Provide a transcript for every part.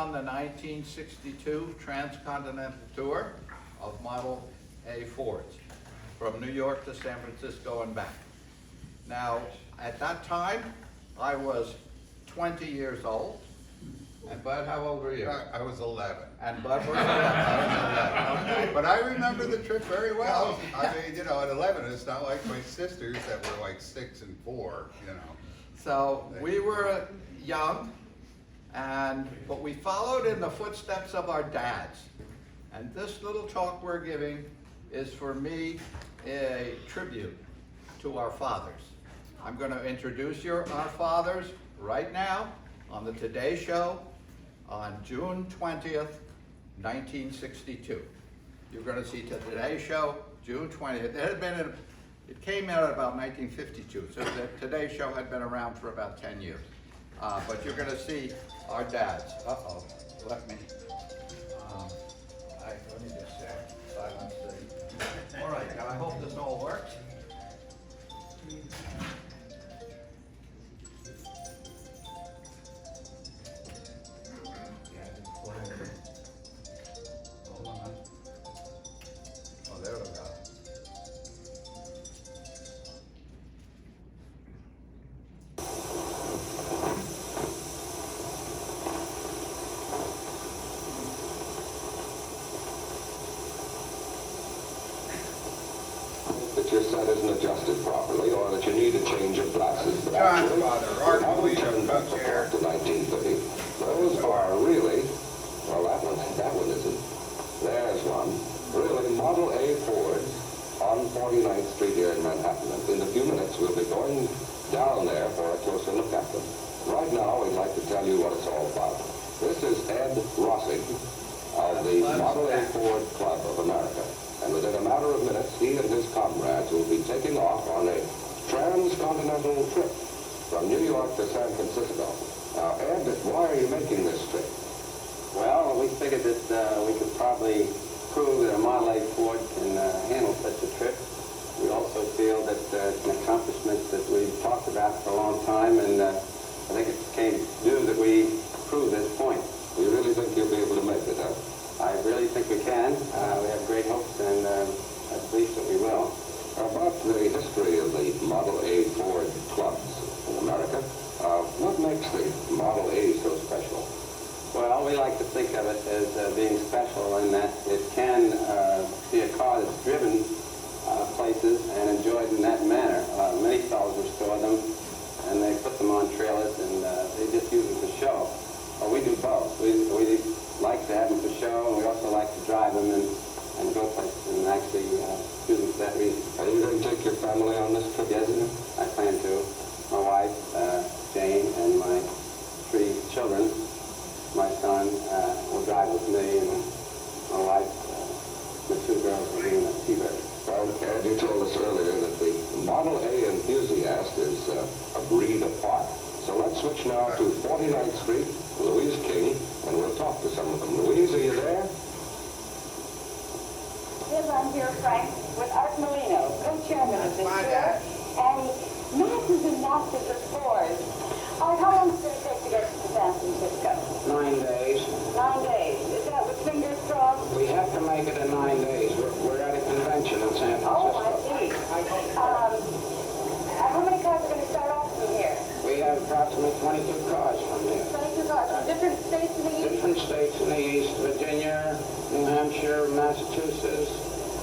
on the 1962 transcontinental tour of Model A Fords from New York to San Francisco and back. Now, at that time, I was 20 years old. And Bud, how old were you? I was 11. And Bud was 11. I was 11. Okay. But I remember the trip very well. I mean, you know, at 11, it's not like my sisters that were like 6 and 4, you know. So we were young, but we followed in the footsteps of our dads. And this little talk we're giving is for me a tribute to our fathers. I'm going to introduce our fathers right now on the Today Show on June 20th, 1962. You're going to see the Today Show, June 20th. It came out about 1952, so the Today Show had been around for about 10 years. But you're going to see our dads. Uh-oh, let me just silence the... All right, I hope this all works. Hold on. Oh, there we go. That your set isn't adjusted properly, or that you need a change of glasses. But John's actually, father, Art now we Louis, turn back comes here. to 1930. Those are really, well, that one isn't. There's one. Really, Model A Fords on 49th Street here in Manhattan. And in a few minutes, we'll be going down there for a closer look at them. Right now, we'd like to tell you what it's all about. This is Ed Rossig of the Model A Ford Club of America. And within a matter of minutes, he and his comrades will be taking off on a transcontinental trip from New York to San Francisco. Now, Ed, why are you making this trip? Well, we figured that we could probably prove that a Model A Ford can handle such a trip. We also feel that it's an accomplishment that we've talked about for a long time, and I think it came due that we prove this point. You really think you'll be able to make it, huh? I really think we can. We have great hopes, and I believe that we will. About the history of the Model A Ford clubs in America, what makes the Model A so special? Well, we like to think of it as being special in that it can be a car that's driven places and enjoyed in that manner. Many fellows restore them, and they put them on trailers, and they just use them for show. Well, we do both. We like to have them for show, and we also like to drive them and go places and actually use them for that reason. Are you going to take your family on this trip? Yes, I plan to. My wife, Jane, and my 3 children. My son will drive with me, and my wife, the 2 girls will be in the T-Bird. Well, Ed, you told us earlier that the Model A enthusiast is a breed apart. So let's switch now to 49th Street, Louise King, and we'll talk to some of them. Louise, are you there? Yes, I'm here, Frank, with Art Molino, co-chairman of this tour, and masses and masses of Fords. Art, how long does it take to get to San Francisco? 9 days. 9 days. Is that with fingers crossed? We have to make it in 9 days. We're at a convention in San Francisco. Oh, I see. How many cars are going to start off from here? We have approximately 22 cars from there. 22 cars from different states in the East? Different states in the East, Virginia, New Hampshire, Massachusetts,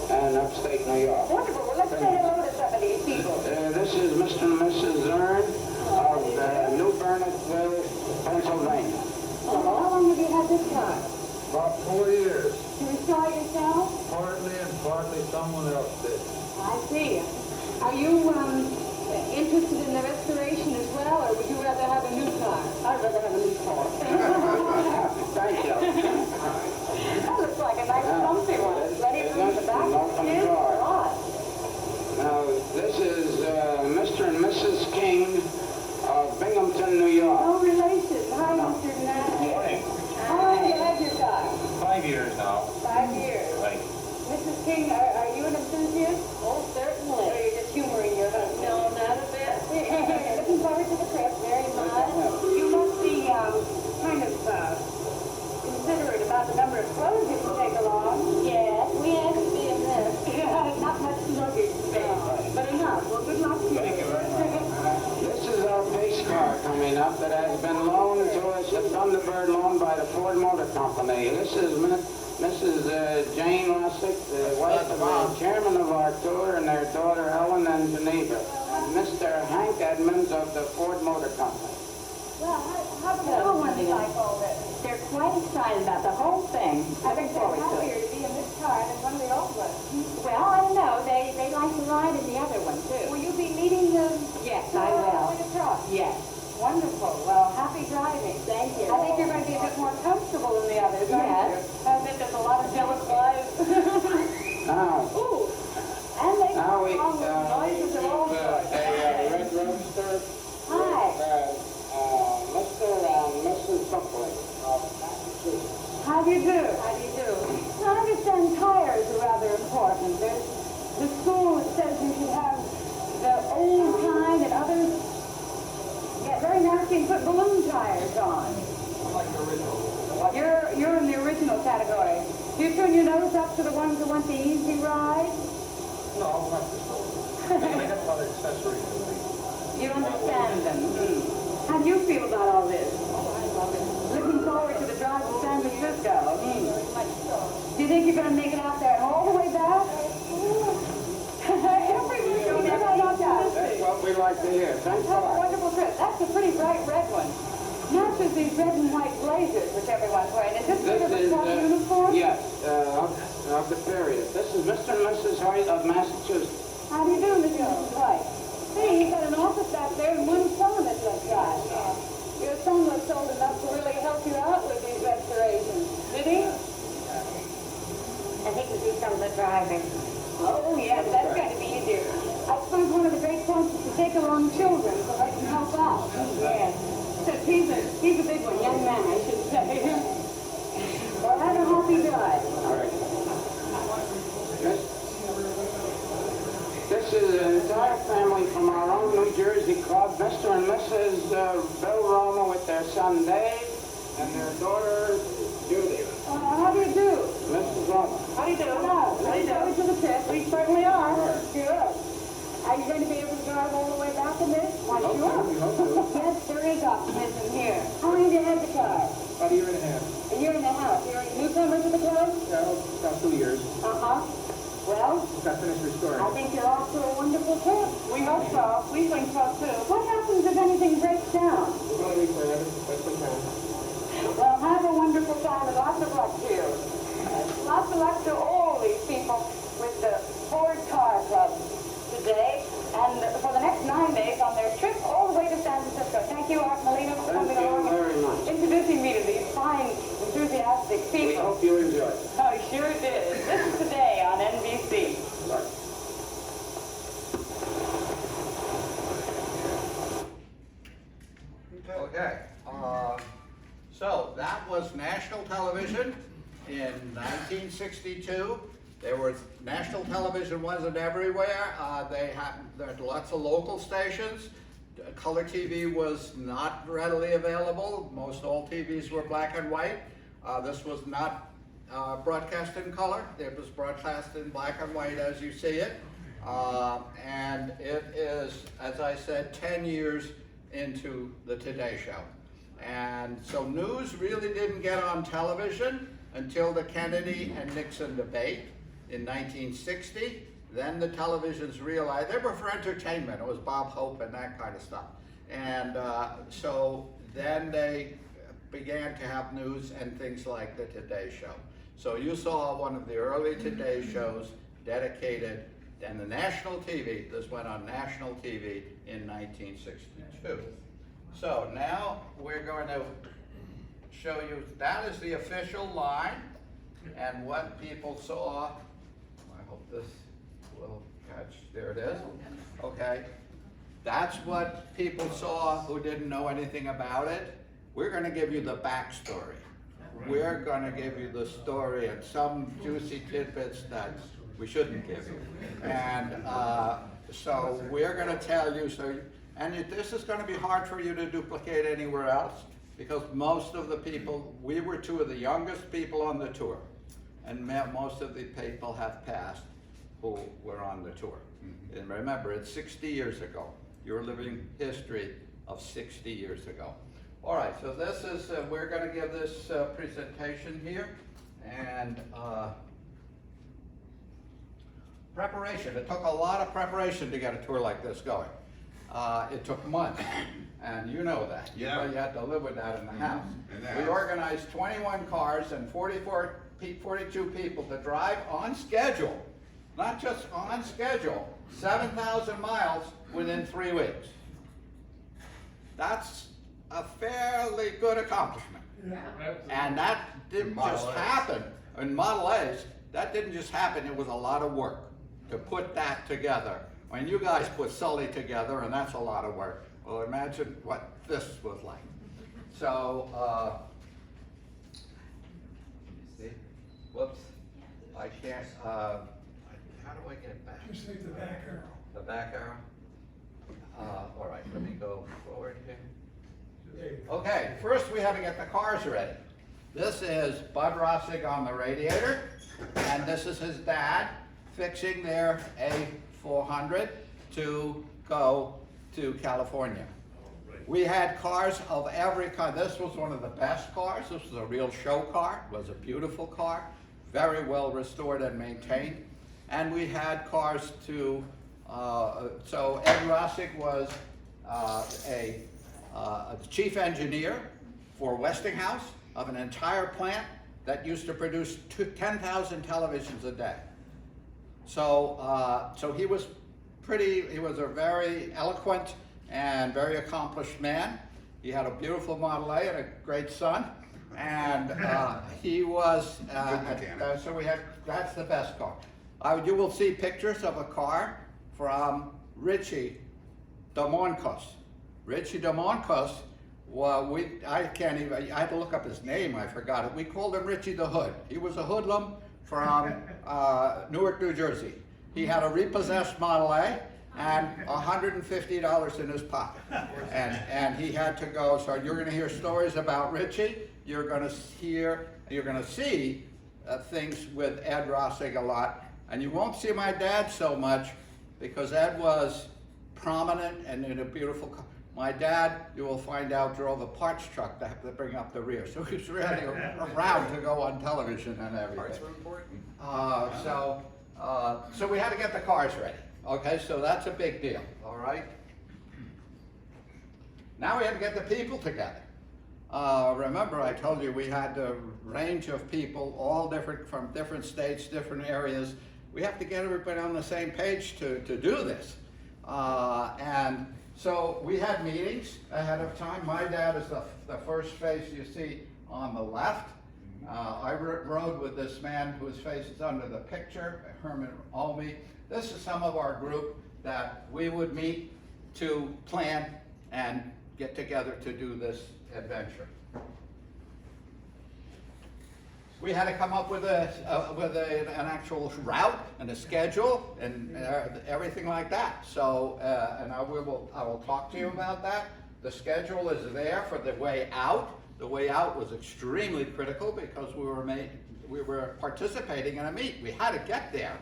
and upstate New York. Wonderful. Well, let's say hello to some of these people. This is Mr. and Mrs. Zern of New Bernardsville, Pennsylvania. How long have you had this car? About 4 years. To restore it yourself? Partly and partly someone else did. I see. Are you interested in the restoration as well, or would you rather have a new car? I'd rather have a new car. Thank you. That looks like a nice comfy one. Plenty of room in the back. Open Yes, car. a lot. Now, this is Mr. and Mrs. King of Binghamton, New York. No relation. Hi, Mr. Nasty. Morning. How long have you had your car? 5 years now. 5 years. Right. Mrs. King, are you an enthusiast? Oh, certainly. Or are you just humoring your husband? No, not a bit. Looking forward to the trip very much. You has been loaned to us, a Thunderbird loaned by the Ford Motor Company. This is Mrs. Jane Lussick, the wife of the chairman of our tour, and their daughter Ellen and Geneva. And Mr. Hank Edmonds of the Ford Motor Company. Well, how the little ones like all this? They're quite excited about the whole thing. Looking forward to it. To be in this car than one of the old ones. Well, I don't know. They like to ride in the other one too. Will you be meeting them? Yes, I will. Yes. Wonderful. Well, happy driving. Thank you. I think you're going to be a bit more comfortable than the others, aren't you? I bet there's a lot of jealous wives. Now, Ooh. And they now we noises of all sorts. a red roadster Hi. with Mr. and Mrs. Buckley of Massachusetts. How do you do? How do you do? I understand tires are rather important. There's the school that says you should have the old kind and others get very nasty and put balloon tires on. I like the original. You're in the original category. Do you turn your nose up to the ones that want the easy ride? No, I like the story. They have a lot of accessories. You understand them. How do you feel about all this? Looking forward to the drive to San Francisco. Do you think you're going to make it out there and all the way back? Every week you're right on that. That's what we like to hear. Thanks a Have a lot. wonderful trip. That's a pretty bright red one. Matches these red and white blazers which everyone's wearing. Is this sort of a club uniform? Yes, of the period. This is Mr. and Mrs. White of Massachusetts. How do you do, Mr. White? See, he's got an office back there and one son, it looks like. Your son looks old enough to really help you out with these restorations. Did he? I think we do some of the driving. Oh, yes, that's going to be easier. I suppose one of the great points is to take along children so they can help out. Yes. So he's a big one, young man, I should say. Well, have a happy drive. All right. This is an entire family from our own New Jersey club, Mr. and Mrs. Bill Roma with their son Dave and their daughter Judy. How do you do? Mrs. Roma. How do you do? Hello. Looking forward to the trip. We certainly are. Good. Are you going to be able to drive all the way back in this? Why, sure. Yes, there is optimism here. How long have you had the car? About a year and a half. A year and a half. You're a newcomer to the club? Yeah, about 2 years. Uh-huh. Well, Got finished restoring. I think you're off to a wonderful trip. We hope so. We think so, too. What happens if anything breaks down? We're going to repair it best we can. Well, have a wonderful time and lots of luck to you. Lots of luck to all these people with the Ford Car Club today and for the next 9 days on their trip all the way to San Francisco. Thank you, Art Molina, for coming Thank you along very and much. introducing me to these fine, enthusiastic We people. hope you enjoy it. I sure did. This is Today on NBC. Okay, so that was national television in 1962. National television wasn't everywhere. There were lots of local stations. Color TV was not readily available. Most all TVs were black and white. This was not broadcast in color. It was broadcast in black and white as you see it. And it is, as I said, 10 years into the Today Show. And so news really didn't get on television until the Kennedy and Nixon debate in 1960. Then the televisions realized they were for entertainment. It was Bob Hope and that kind of stuff. And so then they began to have news and things like the Today Show. So you saw one of the early Today shows dedicated, and the national TV, this went on national TV in 1962. So now we're going to show you, that is the official line, and what people saw. I hope this will catch, there it is. Okay, that's what people saw who didn't know anything about it. We're going to give you the backstory. We're going to give you the story and some juicy tidbits that we shouldn't give you. And so we're going to tell you, this is going to be hard for you to duplicate anywhere else, because most of the people, we were two of the youngest people on the tour, and most of the people have passed who were on the tour. And remember, it's 60 years ago. You're living history of 60 years ago. All right, so this is, we're gonna give this presentation here, and preparation. It took a lot of preparation to get a tour like this going. It took months, and you know that. Yeah. You had to live with that in the house. In the We house. organized 21 cars and 42 people to drive on schedule, not just on schedule, 7,000 miles within 3 weeks. That's a fairly good accomplishment. And that didn't Model just A's. happen. In Model A's, that didn't just happen, it was a lot of work to put that together. When you guys put Sully together, and that's a lot of work, well, imagine what this was like. So, see, whoops, I can't, how do I get it back? Just take the back arrow. The back arrow? All right, let me go forward here. There you go. Okay, first we had to get the cars ready. This is Bud Rossig on the radiator, and this is his dad fixing their A400 to go to California. We had cars of every kind. This was one of the best cars. This was a real show car. It was a beautiful car, very well restored and maintained. And we had cars to, so Ed Rossig was a chief engineer for Westinghouse of an entire plant that used to produce 10,000 televisions a day. So, so he was a very eloquent and very accomplished man. He had a beautiful Model A and a great son. And he was, Good mechanic. so we had, that's the best car. You will see pictures of a car from Richie Damonkos. Richie Damonkos, well, I had to look up his name, I forgot it. We called him Richie the Hood. He was a hoodlum from Newark, New Jersey. He had a repossessed Model A and $150 in his pocket. And he had to go, so you're gonna hear stories about Richie. You're gonna see things with Ed Rossig a lot. And you won't see my dad so much because Ed was prominent and in a beautiful car. My dad, you will find out, drove a parts truck to bring up the rear. So he was really around to go on television and everything. Parts were important. So we had to get the cars ready. Okay, so that's a big deal, all right? Now we had to get the people together. Remember I told you we had a range of people, all different, from different states, different areas. We have to get everybody on the same page to do this. And so we had meetings ahead of time. My dad is the first face you see on the left. I rode with this man whose face is under the picture, Herman Olme. This is some of our group that we would meet to plan and get together to do this adventure. We had to come up with an actual route and a schedule and everything like that. So, and I will talk to you about that. The schedule is there for the way out. The way out was extremely critical because we were participating in a meet. We had to get there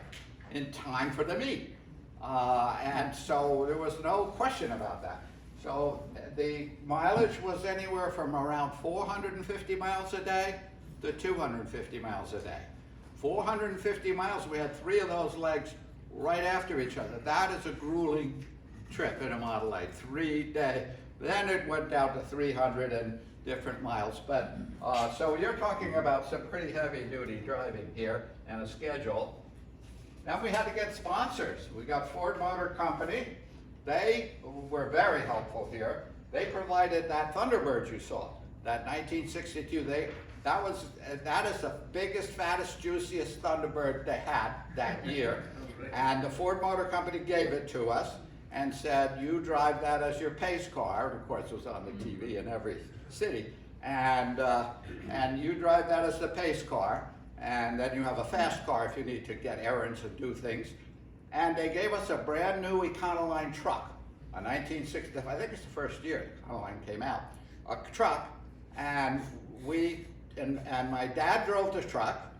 in time for the meet. And so there was no question about that. So the mileage was anywhere from around 450 miles a day to 250 miles a day. 450 miles, we had 3 of those legs right after each other. That is a grueling trip in a Model A, 3 days. Then it went down to 300 and different miles. But so you're talking about some pretty heavy duty driving here and a schedule. Now we had to get sponsors. We got Ford Motor Company. They were very helpful here. They provided that Thunderbird you saw, that 1962. That is the biggest, fattest, juiciest Thunderbird they had that year. And the Ford Motor Company gave it to us and said, you drive that as your pace car. Of course, it was on the TV in every city. And you drive that as the pace car. And then you have a fast car if you need to get errands and do things. And they gave us a brand new Econoline truck, a 1960, I think it's the first year Econoline came out, a truck, and my dad drove the truck,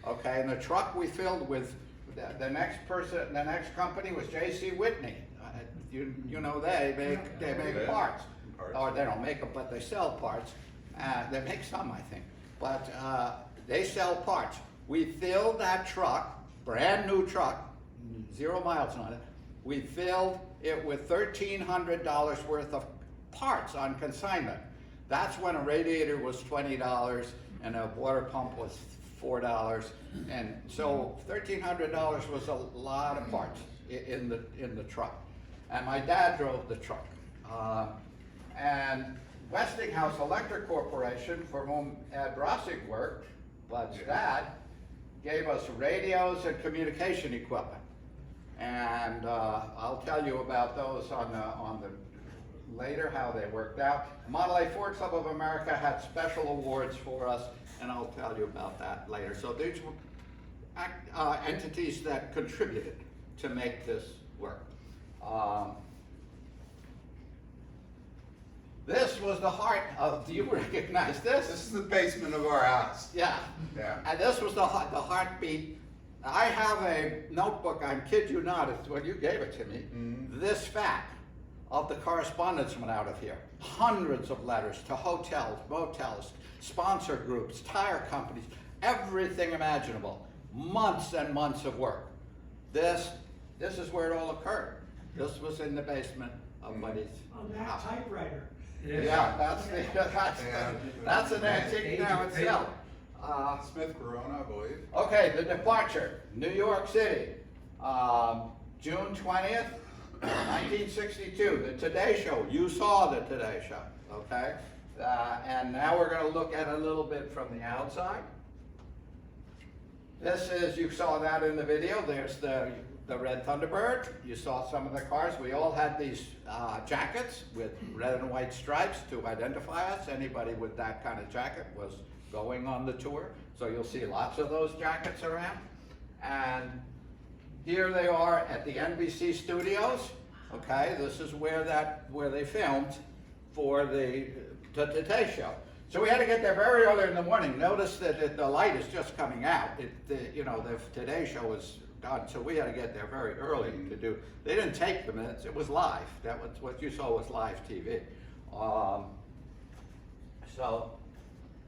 okay, and the truck we filled with, the next company was J.C. Whitney. You know they make parts. parts. or they don't make them, but they sell parts. They make some, I think, but they sell parts. We filled that truck, brand new truck, 0 miles on it. We filled it with $1,300 worth of parts on consignment. That's when a radiator was $20 and a water pump was $4, and so $1,300 was a lot of parts in the truck. And my dad drove the truck. And Westinghouse Electric Corporation, for whom Ed Rossig worked, Bud's dad, gave us radios and communication equipment. And I'll tell you about those on the later, how they worked out. Model A Ford Club of America had special awards for us, and I'll tell you about that later. So these were entities that contributed to make this work. This was the heart of, do you recognize this? This is the basement of our house. Yeah. Yeah. And this was the heartbeat. I have a notebook, I kid you not, it's when you gave it to me, this fat of the correspondence went out of here. Hundreds of letters to hotels, motels, sponsor groups, tire companies, everything imaginable. Months and months of work. This is where it all occurred. This was in the basement of Buddy's On that house. typewriter. Yeah, that's an antique now itself. Smith Corona, I believe. Okay, the departure, New York City, June 20th, 1962, the Today Show. You saw the Today Show, okay? And now we're gonna look at a little bit from the outside. This is, you saw that in the video, there's the Red Thunderbird. You saw some of the cars. We all had these jackets with red and white stripes to identify us. Anybody with that kind of jacket was going on the tour. So you'll see lots of those jackets around. And here they are at the NBC studios. Okay, this is where they filmed for the Today Show. So we had to get there very early in the morning. Notice that the light is just coming out. The Today Show is done, so we had to get there very early to do. They didn't take the minutes. It was live. That was what you saw was live TV.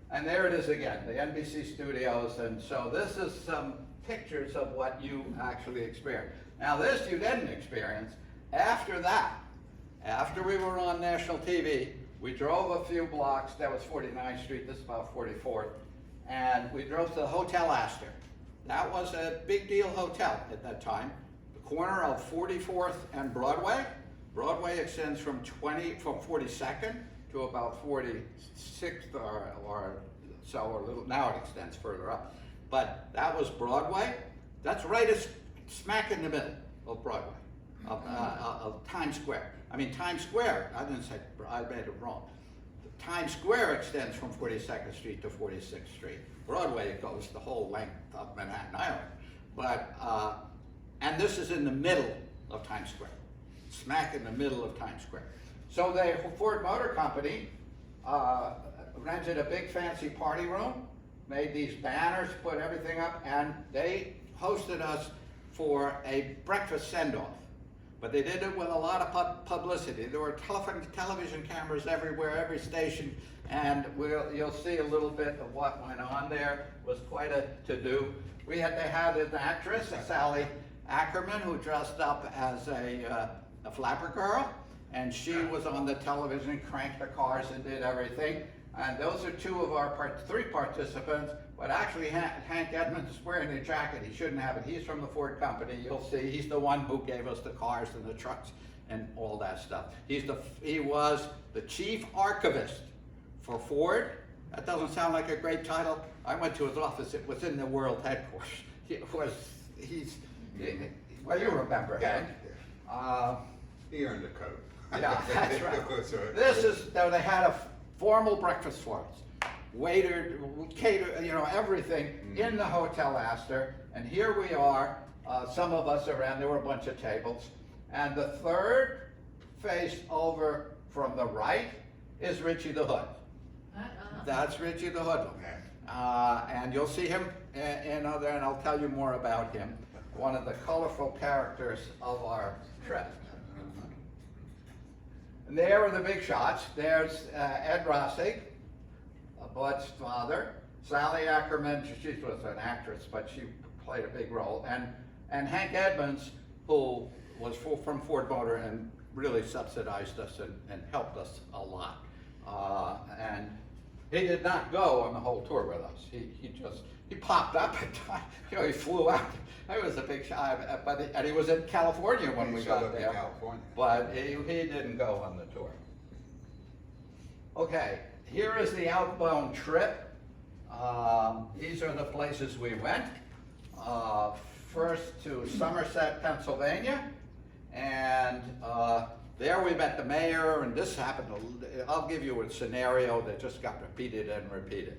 And there it is again, the NBC studios. And so this is some pictures of what you actually experienced. Now this you didn't experience. After that, after we were on national TV, we drove a few blocks. That was 49th Street, this is about 44th. And we drove to the Hotel Astor. That was a big deal hotel at that time. The corner of 44th and Broadway. Broadway extends from 42nd to about 46th or so, or a little, now it extends further up. But that was Broadway. That's right smack in the middle of Broadway, of Times Square. I mean, Times Square, I didn't say, I made it wrong. Times Square extends from 42nd Street to 46th Street. Broadway goes the whole length of Manhattan Island. But, and this is in the middle of Times Square, smack in the middle of Times Square. So the Ford Motor Company rented a big fancy party room, made these banners, put everything up, and they hosted us for a breakfast send-off. But they did it with a lot of publicity. There were television cameras everywhere, every station, and you'll see a little bit of what went on there. It was quite a to-do. They had an actress, Sally Ackerman, who dressed up as a flapper girl, and she was on the television, cranked the cars and did everything. And those are two of our three participants, but actually Hank Edmonds is wearing a jacket. He shouldn't have it. He's from the Ford Company. You'll see he's the one who gave us the cars and the trucks and all that stuff. He was the chief archivist for Ford. That doesn't sound like a great title. I went to his office. It was in the world headquarters. Well, you remember Hank. He earned a coat. Yeah, that's right. They had a formal breakfast for us. Waiter, cater, everything in the Hotel Astor. And here we are, some of us around, there were a bunch of tables. And the third face over from the right is Richie the Hood. That's Richie the Hoodlum. And you'll see him in other, and I'll tell you more about him. One of the colorful characters of our trip. And there were the big shots. There's Ed Rossig, Bud's father. Sally Ackerman, she was an actress, but she played a big role. And Hank Edmonds, who was from Ford Motor and really subsidized us and helped us a lot. And he did not go on the whole tour with us. He popped up at time, he flew out. It was a big shot, and he was in California when we got there. California. But he didn't go on the tour. Okay, here is the outbound trip. These are the places we went. First to Somerset, Pennsylvania, and there we met the mayor, and this happened, I'll give you a scenario that just got repeated and repeated.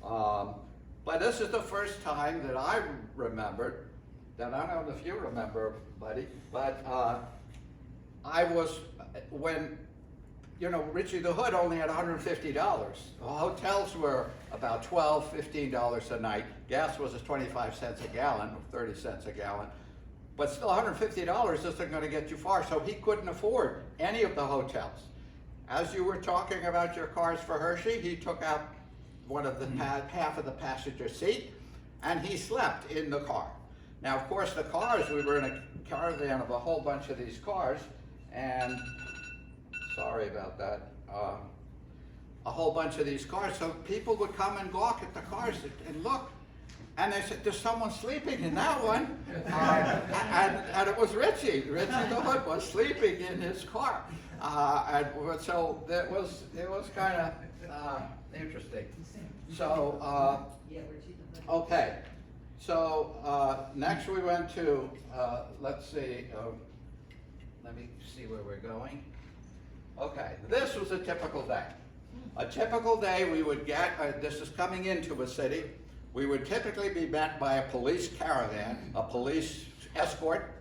But this is the first time that I remembered, that I don't know if you remember, buddy, but I was, when, Richie the Hood only had $150. The hotels were about $12, $15 a night. Gas was 25 cents a gallon, or 30 cents a gallon. But still, $150 isn't going to get you far, so he couldn't afford any of the hotels. As you were talking about your cars for Hershey, he took out one of the half of the passenger seat, and he slept in the car. Now, of course, the cars, we were in a caravan of a whole bunch of these cars, and sorry about that, a whole bunch of these cars, so people would come and gawk at the cars and look. And they said, there's someone sleeping in that one. And it was Richie. Richie the Hood was sleeping in his car. And so it was kind of interesting. So, okay. So next we went to, let's see, let me see where we're going. Okay, this was a typical day. A typical day we would get, this is coming into a city, we would typically be met by a police caravan, a police escort,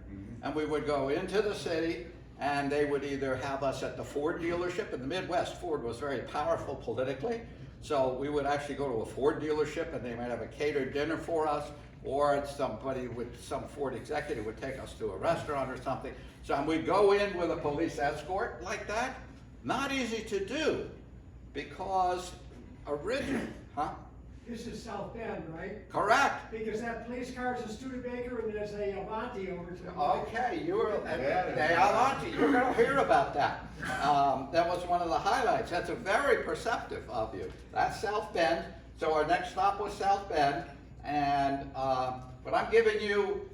and we would go into the city, and they would either have us at the Ford dealership. In the Midwest, Ford was very powerful politically, so we would actually go to a Ford dealership and they might have a catered dinner for us, or some Ford executive would take us to a restaurant or something. So we'd go in with a police escort like that. Not easy to do, because This is South Bend, right? Correct. Because that police car is a Studebaker and there's a Avanti over to the right. Okay, the Avanti, you're going to hear about that. That was one of the highlights. That's very perceptive of you. That's South Bend. So our next stop was South Bend, and but I'm giving you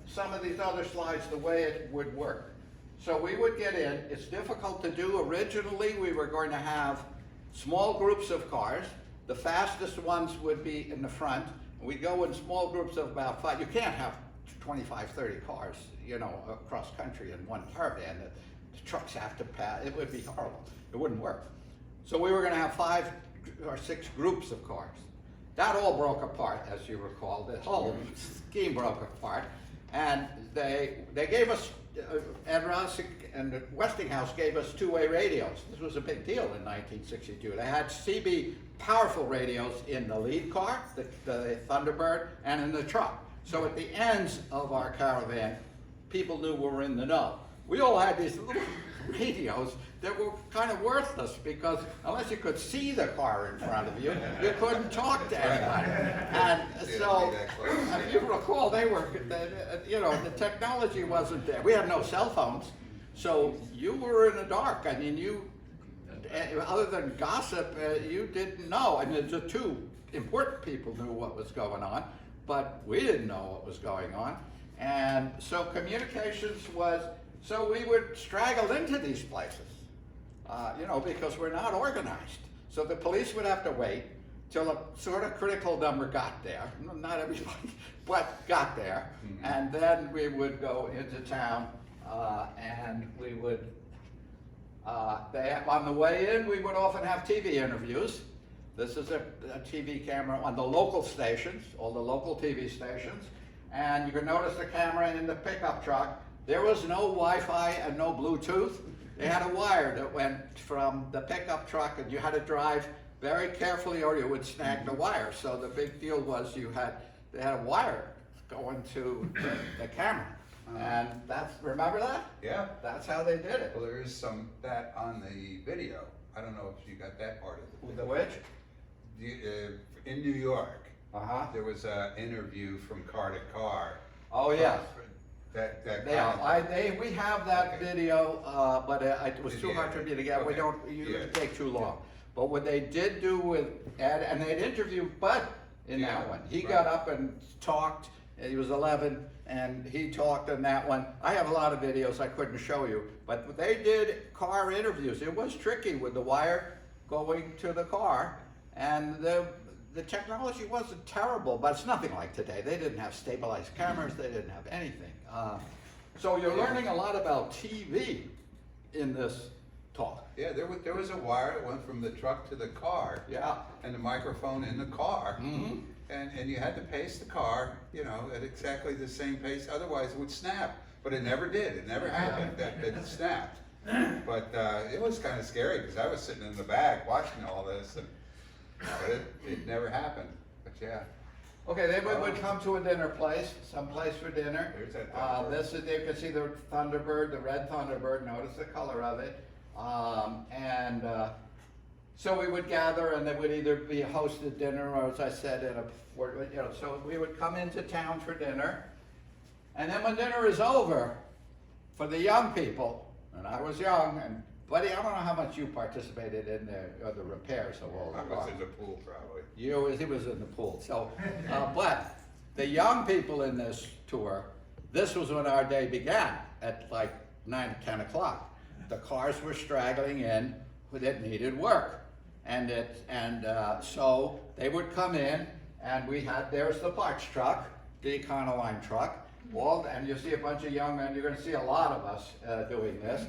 some of these other slides the way it would work. So we would get in. It's difficult to do. Originally, we were going to have small groups of cars. The fastest ones would be in the front. We'd go in small groups of about 5. You can't have 25, 30 cars, across country in one caravan. The trucks have to pass. It would be horrible. It wouldn't work. So we were going to have 5 or 6 groups of cars. That all broke apart, as you recall. The whole scheme broke apart. And they gave us, Ed Rossig and Westinghouse gave us 2-way radios. This was a big deal in 1962. They had CB powerful radios in the lead car, the Thunderbird, and in the truck. So at the ends of our caravan, people knew we were in the know. We all had these little radios that were kind of worthless, because unless you could see the car in front of you, you couldn't talk to anybody. And so, if you recall, the technology wasn't there. We had no cell phones, so you were in the dark. I mean, other than gossip, you didn't know. I mean, the 2 important people knew what was going on, but we didn't know what was going on. And so communications was, so we would straggle into these places, because we're not organized. So the police would have to wait till a sort of critical number got there. Not everybody, but got there. And then we would go into town, and we would, on the way in, we would often have TV interviews. This is a TV camera on the local stations, all the local TV stations. And you can notice the camera in the pickup truck. There was no Wi-Fi and no Bluetooth. They had a wire that went from the pickup truck, and you had to drive very carefully or you would snag the wire. So the big deal was they had a wire going to the camera. And remember that? Yeah. That's how they did it. Well, there is that on the video. I don't know if you got that part of it. With the which? In New York, Uh-huh. there was an interview from car to car. Oh, yeah. That We have that video, but it was too Yeah. hard for me to get. We Okay. don't, you Yeah. would take too long. But what they did do with Ed, and they'd interviewed Bud in that Yeah, one. He right. got up and talked, and he was 11, and he talked in that one. I have a lot of videos I couldn't show you, but they did car interviews. It was tricky with the wire going to the car, and the technology wasn't terrible, but it's nothing like today. They didn't have stabilized cameras, they didn't have anything. So you're learning a lot about TV in this talk. Yeah, there was a wire that went from the truck to the car. Yeah. And the microphone in the car. Mhm. And you had to pace the car, at exactly the same pace, otherwise it would snap. But it never did, it never happened that it snapped. But it was kind of scary, because I was sitting in the back watching all this, but it never happened, but yeah. Okay, they would come to a dinner place, someplace for dinner. There's that Thunderbird. This is, you can see the Thunderbird, the red Thunderbird, notice the color of it. So we would gather, and there would either be a hosted dinner, or as I said, so we would come into town for dinner. And then when dinner is over, for the young people, and I was young, and buddy, I don't know how much you participated in the repairs of all I the was cars. in the pool probably. He was in the pool. So, but the young people in this tour, this was when our day began at like 9 or 10 o'clock. The cars were straggling in that needed work, so they would come in, and there's the parts truck, the Econoline truck, and you see a bunch of young men. You're going to see a lot of us doing this.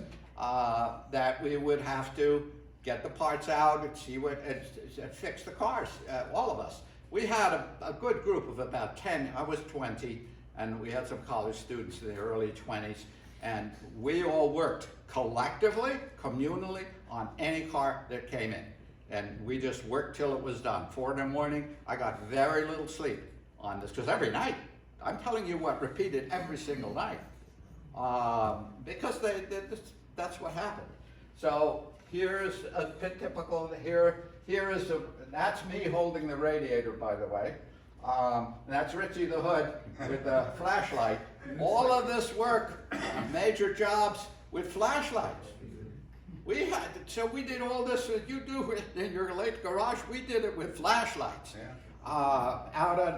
That we would have to get the parts out and see and fix the cars, all of us. We had a good group of about 10, I was 20, and we had some college students in their early 20s, and we all worked collectively, communally, on any car that came in. And we just worked till it was done. 4 in the morning, I got very little sleep on this, because every night, I'm telling you what, repeated every single night. Because that's what happened. So here's a typical, that's me holding the radiator, by the way. That's Richie the Hood with the flashlight. All of this work, major jobs with flashlights. So we did all this that you do in your late garage, we did it with flashlights. Yeah.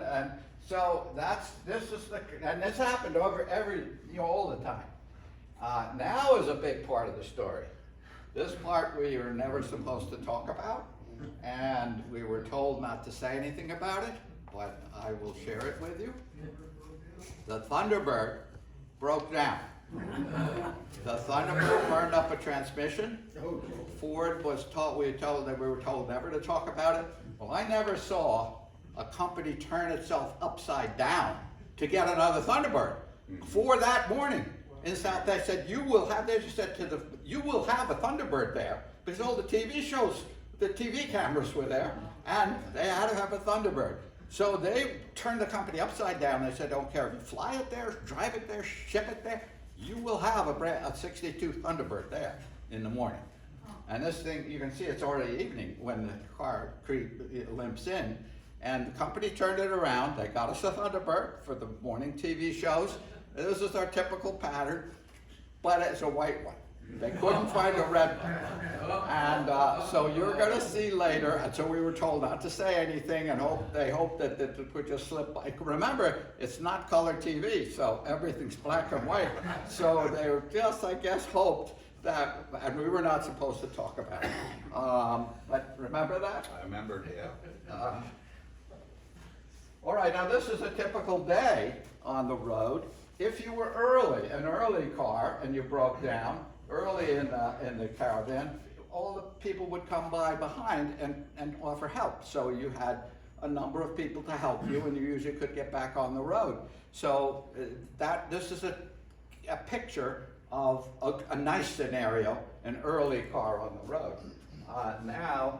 And so this happened all the time. Now is a big part of the story. This part we were never supposed to talk about, and we were told not to say anything about it, but I will share it with you. The Thunderbird broke down. The Thunderbird burned up a transmission. Ford we were told never to talk about it. Well, I never saw a company turn itself upside down to get another Thunderbird. For that morning in South, they said, you will have a Thunderbird there, because all the TV shows, the TV cameras were there, and they had to have a Thunderbird. So they turned the company upside down. They said, don't care if you fly it there, drive it there, ship it there, you will have a 62 Thunderbird there in the morning. And this thing, you can see it's already evening when the car limps in. And the company turned it around. They got us a Thunderbird for the morning TV shows. This is our typical pattern, but it's a white one. They couldn't find a red one. And so you're going to see later, and so we were told not to say anything, and they hoped that it would just slip by. Remember, it's not color TV, so everything's black and white. So they were just, I guess, hoped that, and we were not supposed to talk about it. But remember that? I remembered, yeah. All right, now this is a typical day on the road. If you were an early car, and you broke down early in the caravan, all the people would come by behind and offer help. So you had a number of people to help you, and you usually could get back on the road. So this is a picture of a nice scenario, an early car on the road. Now,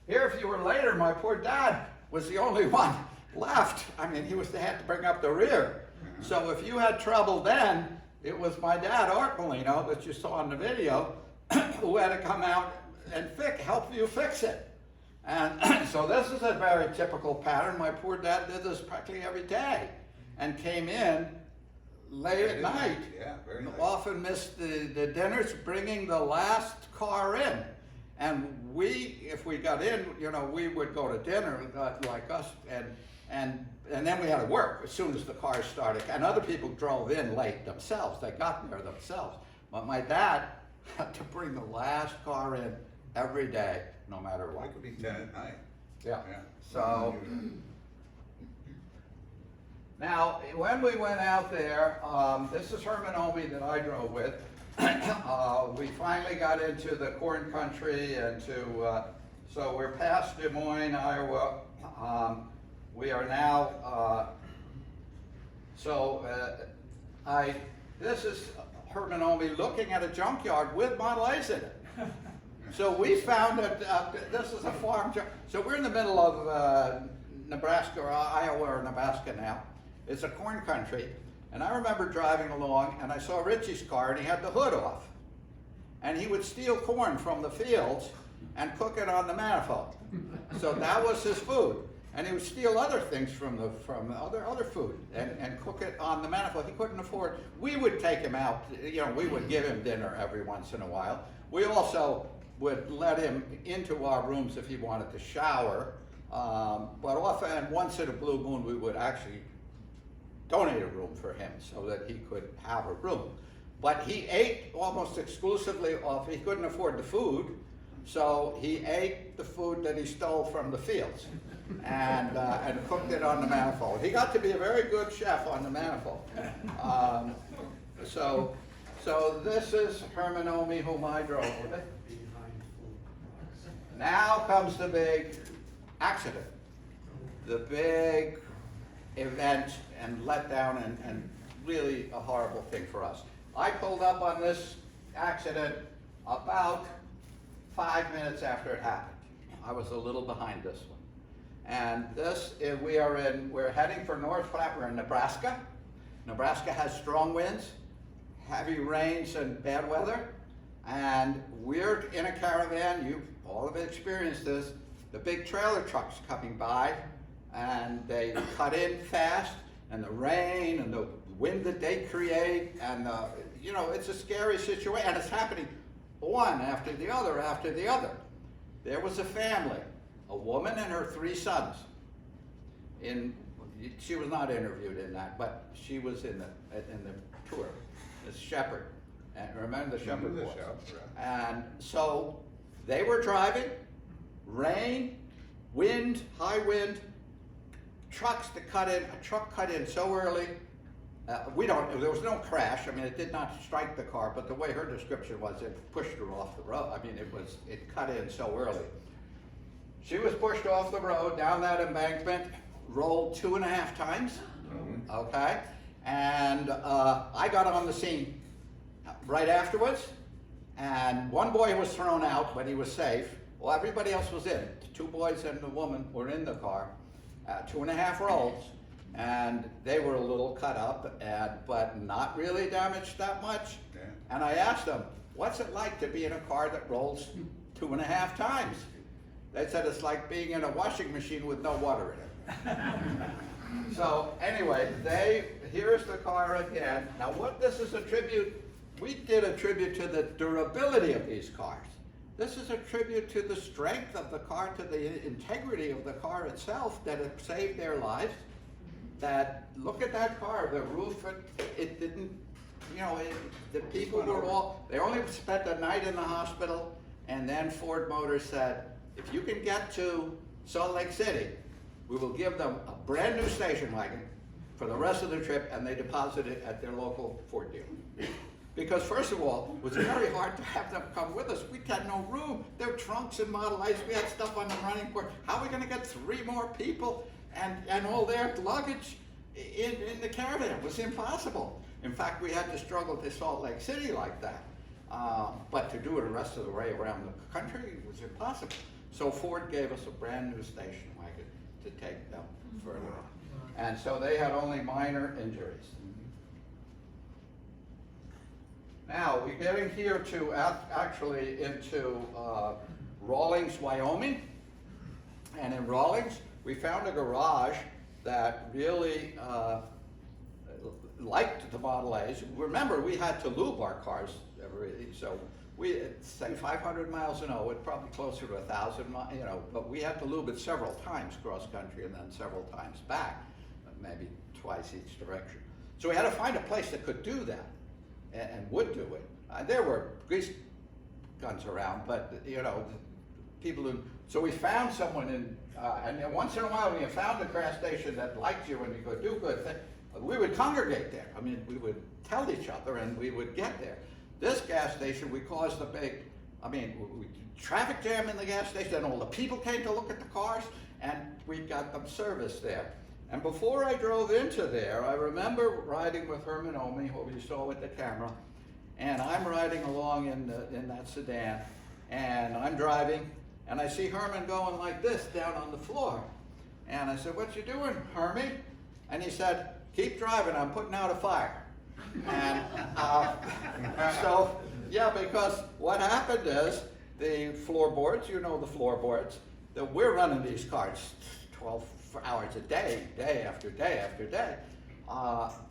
here if you were later, my poor dad was the only one left. I mean, they had to bring up the rear. So if you had trouble then, it was my dad, Art Molino, that you saw in the video, who had to come out and help you fix it. And so this is a very typical pattern. My poor dad did this practically every day and came in late at night. Yeah, very late. Often missed the dinners, bringing the last car in. And if we got in, we would go to dinner, like us, and then we had to work as soon as the cars started. And other people drove in late themselves. They got there themselves. But my dad had to bring the last car in every day, no matter It what. could be 10 at night. Yeah. Yeah. So now, when we went out there, this is Herman Omi that I drove with. We finally got into the corn country and so we're past Des Moines, Iowa. We are now, this is Herman Omi looking at a junkyard with Model A's in it. So we found that this is a farm. So we're in the middle of Nebraska or Iowa or Nebraska now. It's a corn country. And I remember driving along and I saw Richie's car and he had the hood off. And he would steal corn from the fields and cook it on the manifold. So that was his food. And he would steal other things from other food and cook it on the manifold. He couldn't afford. We would take him out. We would give him dinner every once in a while. We also would let him into our rooms if he wanted to shower. But often, once in a blue moon, we would actually donate a room for him so that he could have a room. But he ate almost exclusively he couldn't afford the food, so he ate the food that he stole from the fields and cooked it on the manifold. He got to be a very good chef on the manifold. So this is Herman Omi, whom I drove with. Now comes the big accident, the big event and letdown and really a horrible thing for us. I pulled up on this accident about 5 minutes after it happened. I was a little behind this one. And we're heading for North Platte. We're in Nebraska. Nebraska has strong winds, heavy rains and bad weather. And we're in a caravan, you all have experienced this, the big trailer trucks coming by and they cut in fast and the rain and the wind that they create and it's a scary situation and it's happening one after the other after the other. There was a family, a woman and her 3 sons. She was not interviewed in that, but she was in the tour, this shepherd. And remember the shepherd boys. And so they were driving, rain, wind, high wind, trucks to cut in. A truck cut in so early. There was no crash. I mean, it did not strike the car, but the way her description was, it pushed her off the road. I mean, it cut in so early. She was pushed off the road, down that embankment, rolled 2.5 times, okay? And I got on the scene right afterwards, and one boy was thrown out, but he was safe. Well, everybody else was in. The 2 boys and the woman were in the car, 2.5-year-olds, and they were a little cut up, but not really damaged that much. Yeah. And I asked them, what's it like to be in a car that rolls 2.5 times? They said it's like being in a washing machine with no water in it. So anyway, here's the car again. Now what this is a tribute, we did a tribute to the durability of these cars. This is a tribute to the strength of the car, to the integrity of the car itself, that it saved their lives. That, look at that car, the roof, it didn't, the people were all, they only spent the night in the hospital, and then Ford Motors said, if you can get to Salt Lake City, we will give them a brand new station wagon for the rest of the trip, and they deposited it at their local Ford dealer. Because first of all, it was very hard to have them come with us. We had no room. Their trunks and Model A's, we had stuff on the running board. How are we gonna get 3 more people and all their luggage in the caravan? It was impossible. In fact, we had to struggle to Salt Lake City like that. But to do it the rest of the way around the country was impossible. So Ford gave us a brand new station wagon. to take them further on. And so they had only minor injuries. Now, we're getting here to actually into Rawlings, Wyoming. And in Rawlings, we found a garage that really liked the Model A's. Remember, we had to lube our cars so we say 500 miles an hour, probably closer to 1,000 miles, you know, but we had to lube it several times cross country and then several times back, maybe twice each direction. So we had to find a place that could do that and would do it. There were grease guns around, but you know, people who, so we found someone in, and then once in a while when you found a gas station that liked you and you could do good things, we would congregate there. I mean, we would tell each other and we would get there. This gas station, we caused a big, we traffic jam in the gas station, and all the people came to look at the cars, and we got them serviced there. And before I drove into there, I remember riding with Herman Omi, who you saw with the camera, and I'm riding along in that sedan, and I'm driving, and I see Herman going like this down on the floor. And I said, "What you doing, Hermie?" And he said, "Keep driving, I'm putting out a fire." And so, yeah, because what happened is the floorboards, you know the floorboards, that we're running these cars 12 hours a day, day after day after day.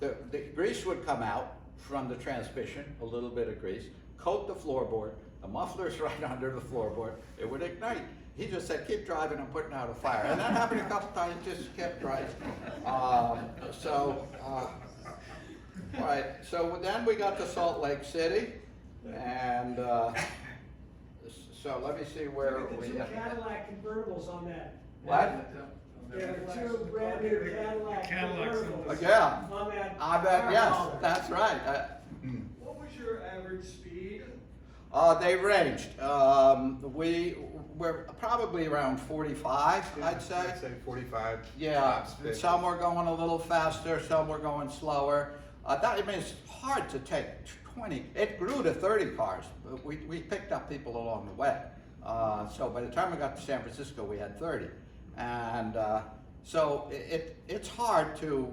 The grease would come out from the transmission, a little bit of grease, coat the floorboard, the muffler's right under the floorboard, it would ignite. He just said, "Keep driving, I'm putting out a fire." And that happened a couple times, just kept driving. All right, so then we got to Salt Lake City, and so let me see where Look at the we two Cadillac convertibles on that. What? There are two brand new Cadillac convertibles. Yeah, On that. I bet, car yes, model. that's right. What was your average speed? They ranged. We were probably around 45, I'd say. I'd say 45. Yeah, tops, 50. some were going a little faster, some were going slower. It's hard to take 20. It grew to 30 cars, but we picked up people along the way. So by the time we got to San Francisco, we had 30. And so it's hard to,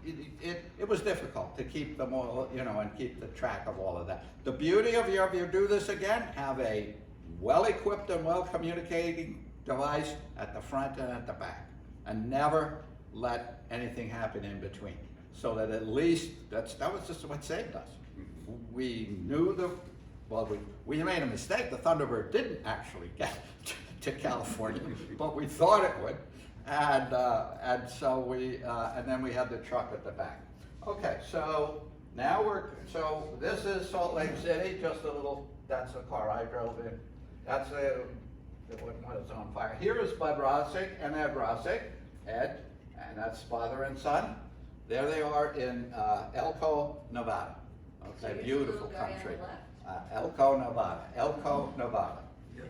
it was difficult to keep them all, you know, and keep the track of all of that. The beauty of if you do this again, have a well-equipped and well-communicating device at the front and at the back, and never let anything happen in between. So that at least, that was just what saved us. We knew we made a mistake. The Thunderbird didn't actually get to California, but we thought it would. And so and then we had the truck at the back. Okay, so now so this is Salt Lake City, just a little, that's the car I drove in. That's the one that's on fire. Here is Bud Rosick and Ed Rosick, Ed, and that's father and son. There they are in Elko, Nevada. Okay, beautiful country. Elko, Nevada.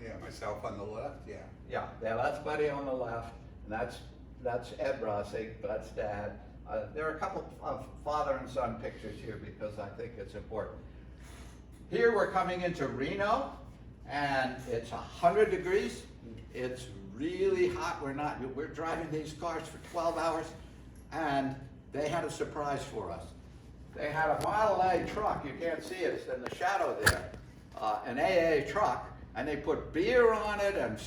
Yeah, myself on the left, yeah. Yeah, that's Buddy on the left, and that's Ed Rosick, that's Dad. There are a couple of father and son pictures here because I think it's important. Here we're coming into Reno, and it's 100 degrees. It's really hot. We're driving these cars for 12 hours, and they had a surprise for us. They had a Model A truck. You can't see it, it's in the shadow there. An AA truck, and they put beer on it and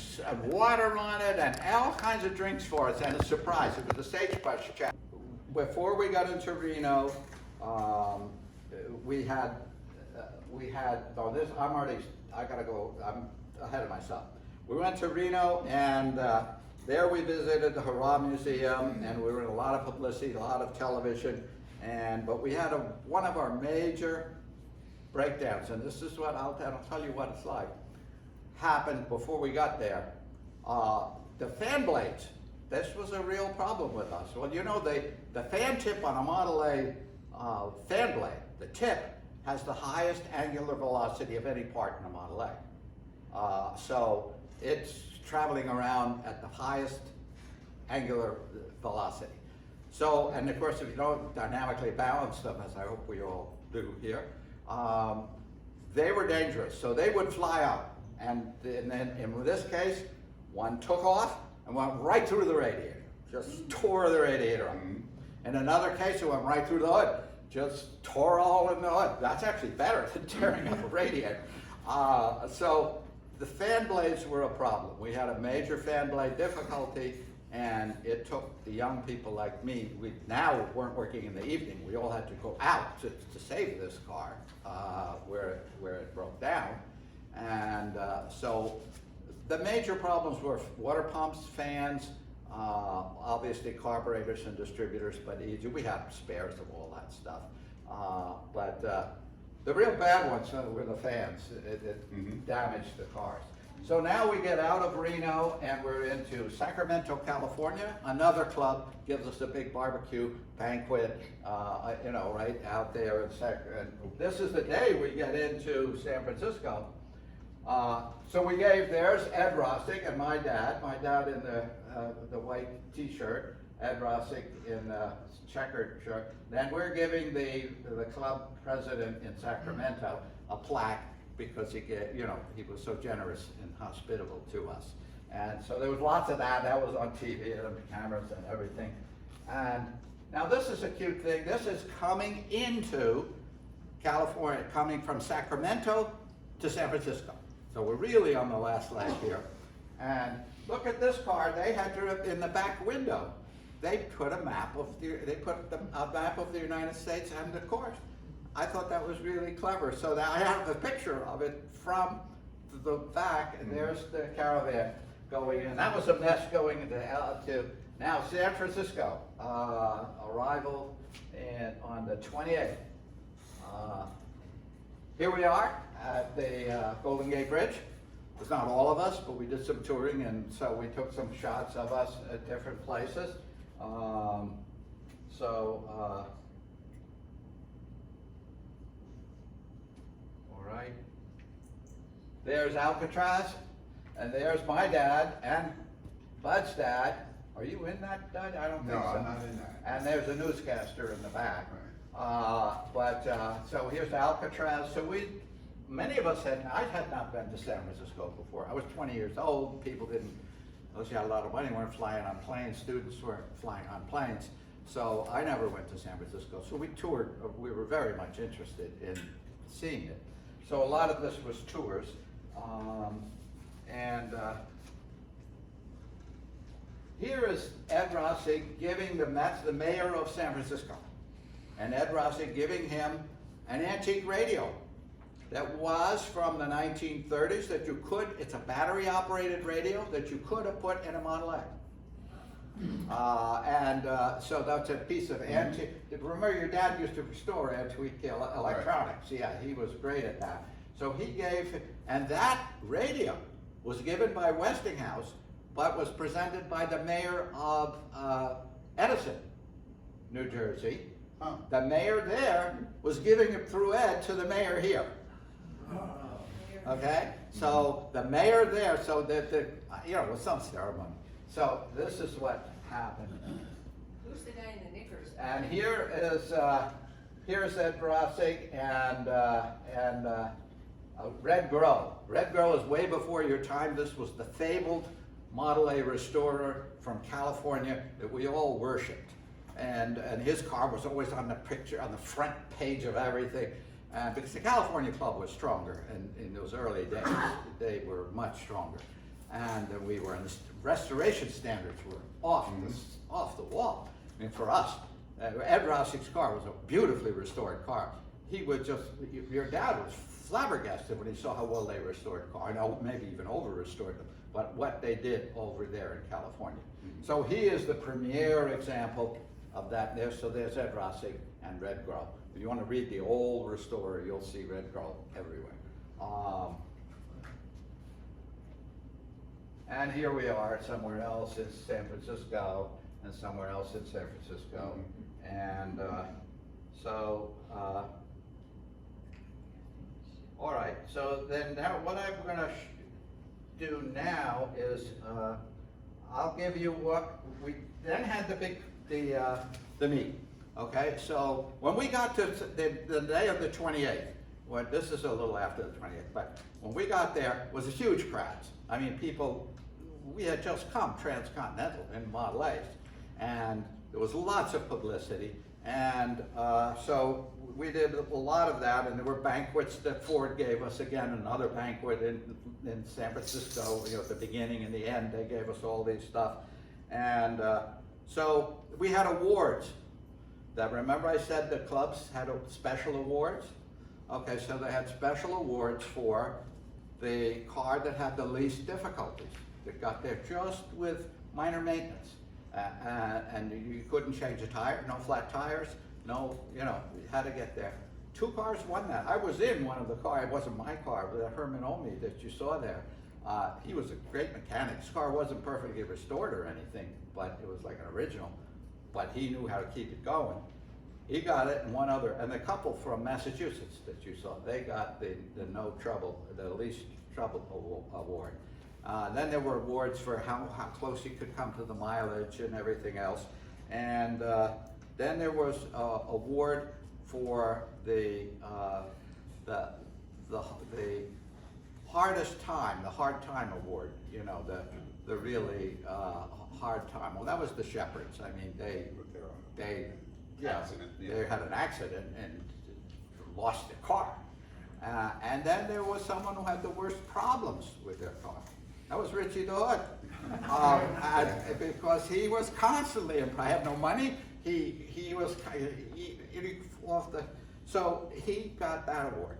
water on it and all kinds of drinks for us, and a surprise. It was a sagebrush chat. Before we got into Reno, we had, I gotta go, I'm ahead of myself. We went to Reno, and there we visited the Hurrah Museum, and we were in a lot of publicity, a lot of television, but we had one of our major breakdowns, and this is what I'll tell you what it's like. Happened before we got there. The fan blades, this was a real problem with us. Well, you know, the fan tip on a Model A fan blade, the tip, has the highest angular velocity of any part in a Model A. So it's traveling around at the highest angular velocity. So, and of course, if you don't dynamically balance them, as I hope we all do here, they were dangerous. So they would fly out. And then in this case, one took off, and went right through the radiator, just tore the radiator up. In another case, it went right through the hood, just tore a hole in the hood. That's actually better than tearing up a radiator. So the fan blades were a problem. We had a major fan blade difficulty, and it took the young people like me. We now weren't working in the evening. We all had to go out to save this car where it broke down. And so the major problems were water pumps, fans, obviously carburetors and distributors, but we had spares of all that stuff. But the real bad ones were the fans. It damaged the cars. So now we get out of Reno and we're into Sacramento, California. Another club gives us a big barbecue banquet, you know, right out there in Sacramento. This is the day we get into San Francisco. So we gave, there's Ed Rossick and my dad in the white t-shirt, Ed Rossick in the checkered shirt. Then we're giving the club president in Sacramento a plaque because he was so generous and hospitable to us. And so there was lots of that. That was on TV and the cameras and everything. And now this is a cute thing. This is coming into California, coming from Sacramento to San Francisco. So we're really on the last leg here. And look at this car. They had to, in the back window, they put a map of a map of the United States and the course. I thought that was really clever. So that I have a picture of it from the back, and there's the caravan going in. That was a mess going to now San Francisco. Arrival on the 28th. Here we are at the Golden Gate Bridge. It was not all of us, but we did some touring, and so we took some shots of us at different places. All right. There's Alcatraz, and there's my dad and Bud's dad. Are you in that, Bud? I don't think so. No, I'm not in that. And there's a newscaster in the back. So here's Alcatraz. So many of us I had not been to San Francisco before. I was 20 years old. People didn't, unless you had a lot of money, weren't flying on planes. Students weren't flying on planes. So I never went to San Francisco. So we toured. We were very much interested in seeing it. So a lot of this was tours. Here is Ed Rossick giving that's the mayor of San Francisco. And Ed Rossick giving him an antique radio that was from the 1930s that you could, it's a battery operated radio that you could have put in a Model A. So that's a piece of antique. Remember your dad used to restore antique electronics. Yeah, he was great at that. So he gave, and that radio was given by Westinghouse, but was presented by the mayor of Edison, New Jersey. Huh. The mayor there was giving it through Ed to the mayor here. Okay, so the mayor there, so that with some ceremony. So this is what happened. Who's the guy in the knickers? And here's Ed Rossick and Red Grow. Red Grow is way before your time. This was the fabled Model A restorer from California that we all worshipped. And his car was always on the picture, on the front page of everything. Because the California Club was stronger in those early days. They were much stronger. And we were in the restoration standards were off the wall. I mean, for us, Ed Rossick's car was a beautifully restored car. He would your dad was flabbergasted when he saw how well they restored the car. I know maybe even over-restored them, but what they did over there in California. So he is the premier example of that. So there's Ed Rossick and Red Grow. If you want to read the old restorer, you'll see Red Grow everywhere. And here we are somewhere else in San Francisco, and somewhere else in San Francisco. And all right, so then now what I'm gonna do now is I'll give you what we then had the meet. Okay, so when we got to the day of the 28th, this is a little after the 28th, but when we got there, it was a huge crowd. I mean, people we had just come Transcontinental in Model A's, and there was lots of publicity, and so we did a lot of that, and there were banquets that Ford gave us, again, another banquet in San Francisco, you know, at the beginning and the end, they gave us all these stuff. And so we had awards. That, remember I said the clubs had special awards? Okay, so they had special awards for the car that had the least difficulties, that got there just with minor maintenance. And you couldn't change a tire, no flat tires, no, you know, you had to get there. 2 cars won that. I was in one of the cars, it wasn't my car, but the Herman Omi that you saw there. He was a great mechanic. His car wasn't perfectly restored or anything, but it was like an original. But he knew how to keep it going. He got it, and one other, and the couple from Massachusetts that you saw, they got the no trouble, the least trouble award. Then there were awards for how close he could come to the mileage and everything else. And then there was an award for the hardest time, the hard time award, you know, the really hard time. Well, that was the Shepherds. I mean, they Accident, yeah. they had an accident and lost their car. And then there was someone who had the worst problems with their car. That was Richie the Hood. Because he was constantly, I have no money, he was eating off the, so he got that award.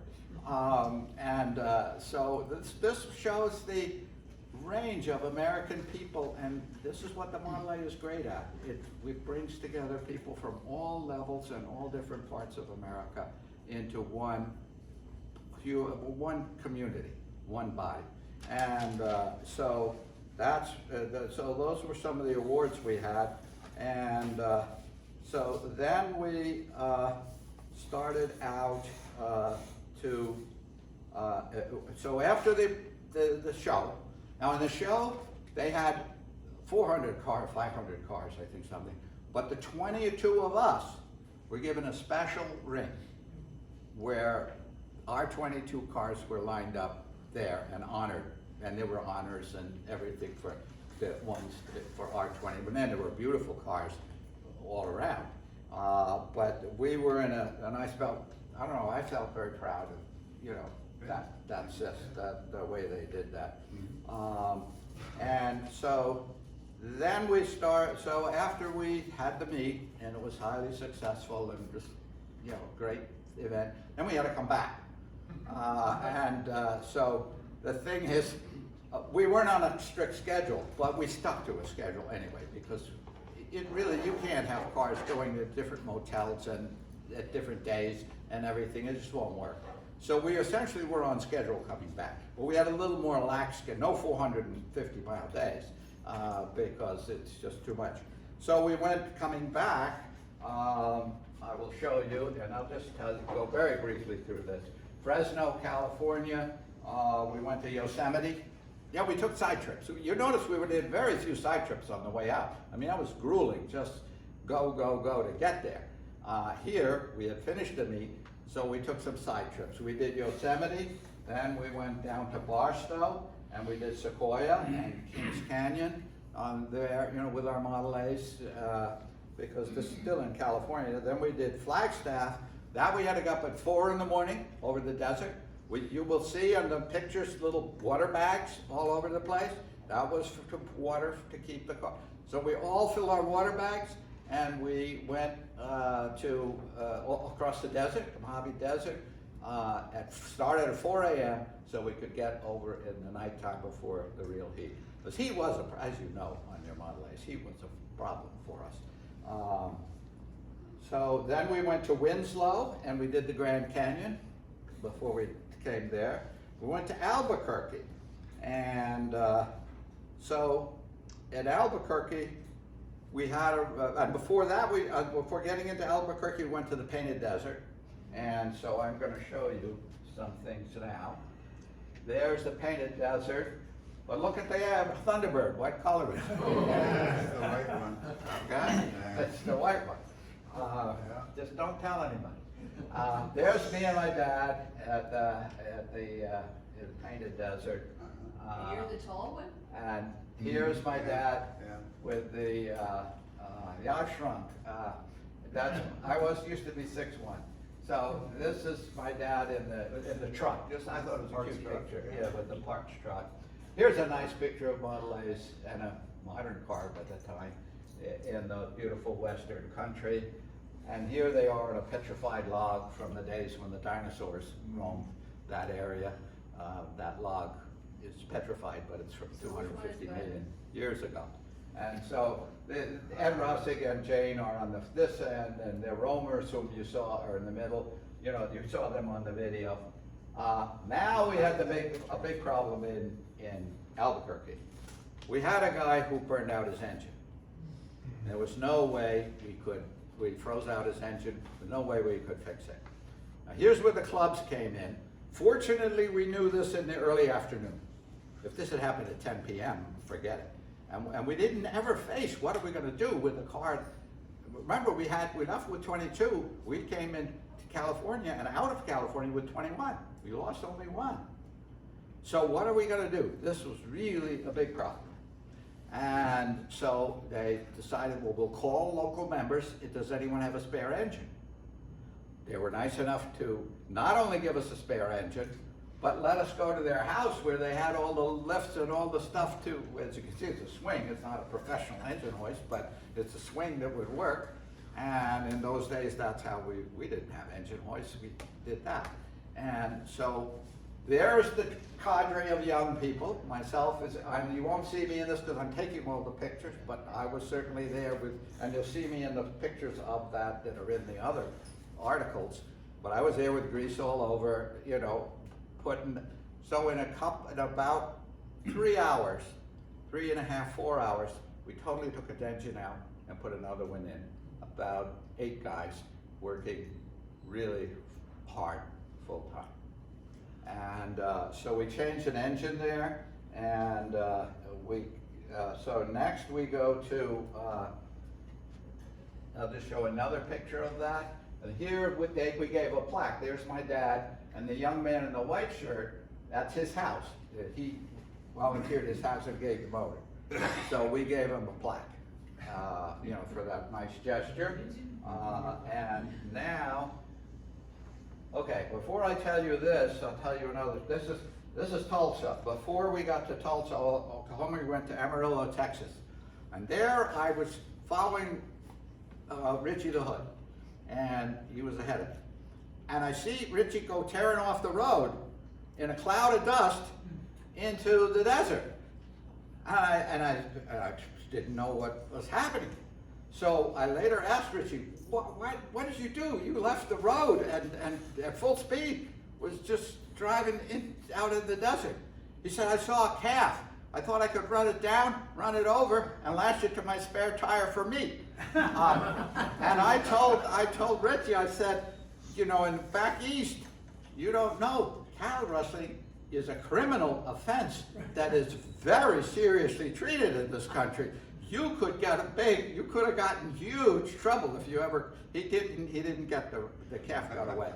So this shows the range of American people, and this is what the Model A is great at. It brings together people from all levels and all different parts of America into one community, one body. And so that's so those were some of the awards we had. And so then we started out so after the show. Now in the show, they had 400 cars, 500 cars, I think something. But the 22 of us were given a special ring where our 22 cars were lined up there and honored. And there were honors and everything for the ones for our 20. But then there were beautiful cars all around. But we were in and I felt very proud of, you know, the way they did that. And so then so after we had the meet and it was highly successful and just, you know, great event, then we had to come back. So the thing is, we weren't on a strict schedule, but we stuck to a schedule anyway, because you can't have cars going to different motels and at different days and everything, it just won't work. So we essentially were on schedule coming back, but we had a little more lax schedule, no 450-mile days, because it's just too much. So we went coming back, I will show you, and I'll just go very briefly through this. Fresno, California, we went to Yosemite. Yeah, we took side trips. You notice we did very few side trips on the way out. I mean, that was grueling, just go to get there. Here, we had finished the meet, so we took some side trips. We did Yosemite, then we went down to Barstow, and we did Sequoia and Kings Canyon there, you know, with our Model A's, because this is still in California. Then we did Flagstaff. That we had to get up at 4 in the morning over the desert. You will see on the pictures little water bags all over the place. That was for water to keep the car. So we all filled our water bags and we went across the desert, the Mojave Desert, started at 4 a.m. so we could get over in the nighttime before the real heat. Because heat was, as you know, on your Model A's, heat was a problem for us. So then we went to Winslow and we did the Grand Canyon before we came there. We went to Albuquerque, and so in Albuquerque we had and before that before getting into Albuquerque we went to the Painted Desert, and so I'm going to show you some things now. There's the Painted Desert, but look at the Thunderbird. What color is it? That's the white one. Okay, it's the white one. Just don't tell anybody. There's me and my dad at the Painted Desert. You're the tall one? And here's my dad Yeah. with the Yashrunk. Used to be 6'1". So this is my dad in the truck. I thought it was a Parts cute truck, picture. yeah. Yeah, with the parts truck. Here's a nice picture of Model A's and a modern car at the time in the beautiful western country. And here they are on a petrified log from the days when the dinosaurs roamed that area. That log is petrified, but it's from 250 million years ago. And so Ed Russig and Jane are on this end, and the roamers whom you saw are in the middle. You know, you saw them on the video. Now we had a big problem in Albuquerque. We had a guy who burned out his engine. There was no way we froze out his engine, there's no way we could fix it. Now here's where the clubs came in. Fortunately, we knew this in the early afternoon. If this had happened at 10 p.m., forget it. And we didn't ever face, what are we gonna do with the car? Remember, we left with 22, we came into California and out of California with 21. We lost only one. So what are we gonna do? This was really a big problem. And so they decided, well, we'll call local members. Does anyone have a spare engine? They were nice enough to not only give us a spare engine, but let us go to their house where they had all the lifts and all the stuff too. As you can see, it's a swing. It's not a professional engine hoist, but it's a swing that would work. And in those days, that's how we didn't have engine hoists. We did that. And so there's the cadre of young people. Myself you won't see me in this because I'm taking all the pictures, but I was certainly there and you'll see me in the pictures of that are in the other articles. But I was there with grease all over, you know, so in about 3 hours, 3.5, 4 hours, we totally took a engine out and put another one in. About 8 guys working really hard, full time. And so we changed an engine there, and so next we go to, I'll just show another picture of that. And here we gave a plaque. There's my dad, and the young man in the white shirt, that's his house. He volunteered his house and gave the motor. So we gave him a plaque, you know, for that nice gesture. And now, okay, before I tell you this, I'll tell you another. This is Tulsa. Before we got to Tulsa, Oklahoma, we went to Amarillo, Texas. And there I was following Richie the Hood, and he was ahead of me. And I see Richie go tearing off the road in a cloud of dust into the desert. And I didn't know what was happening. So I later asked Richie, what did you do? You left the road and at full speed was just driving out in the desert. He said, I saw a calf. I thought I could run it down, run it over, and lash it to my spare tire for me. And I told Richie, I said, you know, in back east, you don't know, cattle rustling is a criminal offense that is very seriously treated in this country. You could you could have gotten huge trouble if you ever, he didn't get the calf got away.